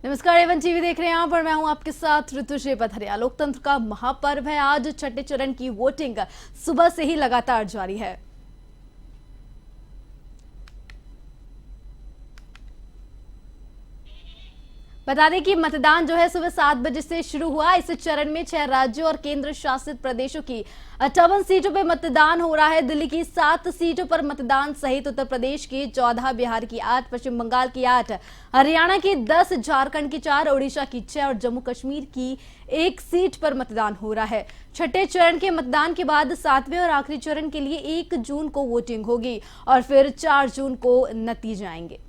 नमस्कार, Avon TV देख रहे हैं आप और मैं हूं आपके साथ ऋतुश्री पथरिया। लोकतंत्र का महापर्व है आज। छठे चरण की वोटिंग सुबह से ही लगातार जारी है। बता दें कि मतदान जो है सुबह 7 बजे से शुरू हुआ। इस चरण में 6 राज्यों और केंद्र शासित प्रदेशों की 58 सीटों पर मतदान हो रहा है। दिल्ली की 7 सीटों पर मतदान सहित उत्तर प्रदेश की 14, बिहार की 8, पश्चिम बंगाल की 8, हरियाणा की 10, झारखंड की 4, ओडिशा की 6 और जम्मू कश्मीर की 1 सीट पर मतदान हो रहा है। छठे चरण के मतदान के बाद 7वें और आखिरी चरण के लिए 1 जून को वोटिंग होगी और फिर 4 जून को नतीजे आएंगे।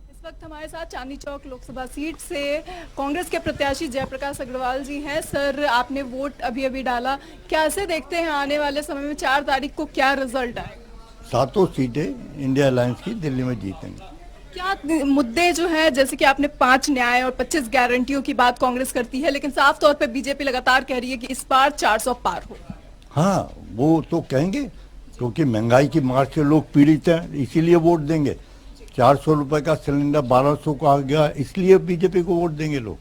इस वक्त हमारे साथ चांदनी चौक लोकसभा सीट से कांग्रेस के प्रत्याशी जयप्रकाश अग्रवाल जी हैं। सर, आपने वोट अभी डाला, कैसे देखते हैं आने वाले समय में 4 तारीख को क्या रिजल्ट आएगा? 7 सीटें इंडिया अलायंस की दिल्ली में जीतेंगे। क्या मुद्दे जो है, जैसे कि आपने 5 न्याय और 25 गारंटियों की बात कांग्रेस करती है, लेकिन साफ तौर पे बीजेपी लगातार कह रही है कि इस बार 400 पार हो। हाँ, वो तो कहेंगे क्योंकि महंगाई की मार से लोग पीड़ित हैं, इसीलिए वोट देंगे। 400 रुपए का सिलेंडर 1200 को आ गया, इसलिए बीजेपी को वोट देंगे लोग।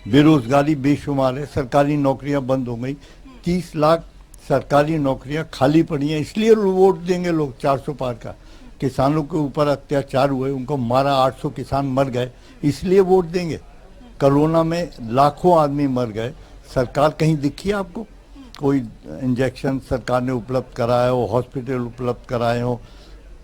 बेरोजगारी बेशुमार है, सरकारी नौकरियां बंद हो गई, 30 लाख सरकारी नौकरियां खाली पड़ी हैं, इसलिए वोट देंगे लोग। 400 पार का किसानों के ऊपर अत्याचार हुए, उनको मारा, 800 किसान मर गए, इसलिए वोट देंगे। कोरोना में लाखों आदमी मर गए, सरकार कहीं दिखी आपको? कोई इंजेक्शन सरकार ने उपलब्ध कराया हो, हॉस्पिटल उपलब्ध कराए हो,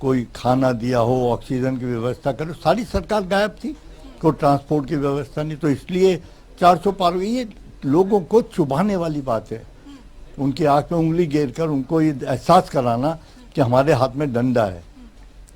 कोई खाना दिया हो, ऑक्सीजन की व्यवस्था करो, सारी सरकार गायब थी। कोई ट्रांसपोर्ट की व्यवस्था नहीं, तो इसलिए 400 पार हुई। ये लोगों को चुभाने वाली बात है, उनकी आंख में उंगली गिर कर उनको ये एहसास कराना कि हमारे हाथ में डंडा है,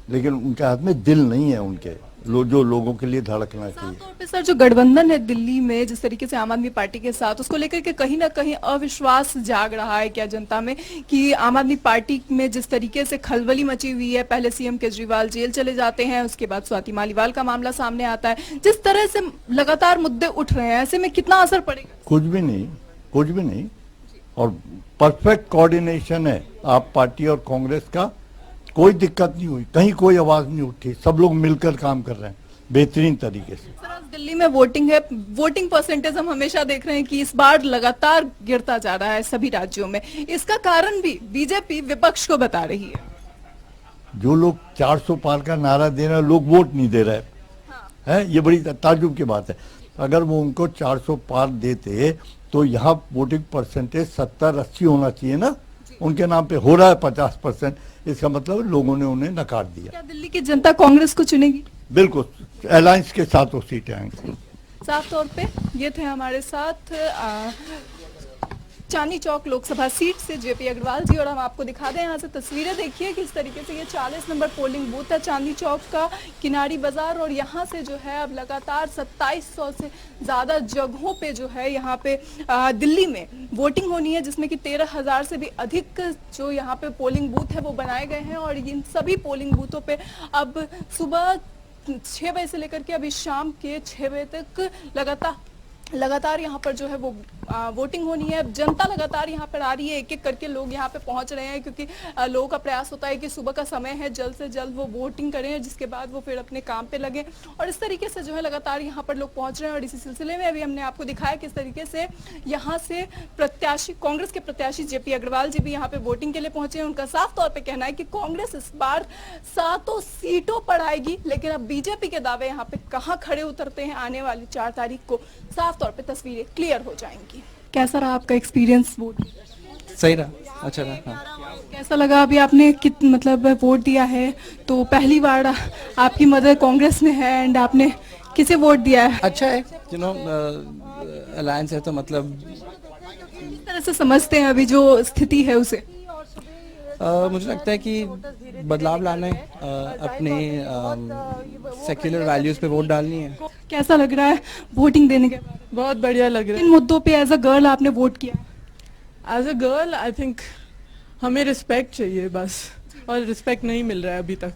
लेकिन उनके हाथ में दिल नहीं है उनके, जो लोगों के लिए धड़कना चाहिए। तौर पे सर, जो गठबंधन है दिल्ली में जिस तरीके से आम आदमी पार्टी के साथ, उसको लेकर के कहीं ना कहीं अविश्वास जाग रहा है क्या जनता में कि आम आदमी पार्टी में जिस तरीके से खलबली मची हुई है, पहले सीएम केजरीवाल जेल चले जाते हैं, उसके बाद स्वाति मालीवाल का मामला सामने आता है, जिस तरह से लगातार मुद्दे उठ रहे हैं, ऐसे में कितना असर पड़ेगा? कुछ भी नहीं, कुछ भी नहीं। और परफेक्ट कोऑर्डिनेशन है आप पार्टी और कांग्रेस का, कोई दिक्कत नहीं हुई, कहीं कोई आवाज नहीं उठी, सब लोग मिलकर काम कर रहे हैं बेहतरीन तरीके से। सर, आज दिल्ली में वोटिंग है, वोटिंग परसेंटेज हम हमेशा देख रहे हैं कि इस बार लगातार गिरता जा रहा है सभी राज्यों में। इसका कारण भी बीजेपी विपक्ष को बता रही है। जो लोग 400 पार का नारा दे रहे हैं, लोग वोट नहीं दे रहे हैं, ये बड़ी ताज्जुब की बात है। अगर वो उनको 400 पार देते तो यहाँ वोटिंग परसेंटेज 70-80 होना चाहिए ना, उनके नाम पे हो रहा है 50%। इसका मतलब लोगों ने उन्हें नकार दिया। क्या दिल्ली की जनता कांग्रेस को चुनेगी? बिल्कुल, अलायंस के साथ वो सीटें आएंगी। साफ तौर पे ये थे हमारे साथ चांदनी चौक लोकसभा सीट से जेपी अग्रवाल जी, और हम आपको दिखा दें यहाँ से तस्वीरें। देखिए किस तरीके से ये 40 नंबर पोलिंग बूथ है चांदनी चौक का, किनारी बाजार, और यहाँ से जो है अब लगातार 2700 से ज़्यादा जगहों पे जो है यहाँ पे दिल्ली में वोटिंग होनी है, जिसमें कि 13,000 से भी अधिक जो यहाँ पे पोलिंग बूथ है वो बनाए गए हैं। और इन सभी पोलिंग बूथों पे अब सुबह 6 बजे से लेकर के अभी शाम के 6 बजे तक लगातार यहाँ पर जो है वो वोटिंग होनी है। जनता लगातार यहाँ पर आ रही है, एक एक करके लोग यहाँ पे पहुंच रहे हैं, क्योंकि लोगों का प्रयास होता है कि सुबह का समय है, जल्द से जल्द वो वोटिंग करें, जिसके बाद वो फिर अपने काम पे लगे। और इस तरीके से जो है लगातार यहाँ पर लोग पहुंच रहे हैं। और इसी सिलसिले में अभी हमने आपको दिखाया किस तरीके से यहाँ से प्रत्याशी, कांग्रेस के प्रत्याशी जेपी अग्रवाल जी भी यहाँ पे वोटिंग के लिए पहुंचे हैं। उनका साफ तौर पर कहना है कि कांग्रेस इस बार 7 सीटों पर आएगी, लेकिन अब बीजेपी के दावे यहाँ पे कहाँ खड़े उतरते हैं आने वाली 4 तारीख को, साफ तौर पे तस्वीरें क्लियर हो जाएंगी। कैसा रहा आपका एक्सपीरियंस वोट? सही रहा, अच्छा रहा। हाँ। कैसा लगा अभी आपने मतलब वोट दिया है, तो पहली बार आपकी मदर कांग्रेस में है एंड आपने किसे वोट दिया है? अच्छा है, अलायंस है तो मतलब किस तरह से समझते हैं अभी जो स्थिति है उसे? मुझे लगता है कि बदलाव लाना है, अपने सेक्युलर वैल्यूज पे वोट डालनी है। कैसा लग रहा है वोटिंग देने के बाद? बहुत बढ़िया लग रहा है। इन मुद्दों पे एज अ गर्ल आपने वोट किया? As a girl I think हमें रिस्पेक्ट चाहिए बस, और रिस्पेक्ट नहीं मिल रहा है अभी तक।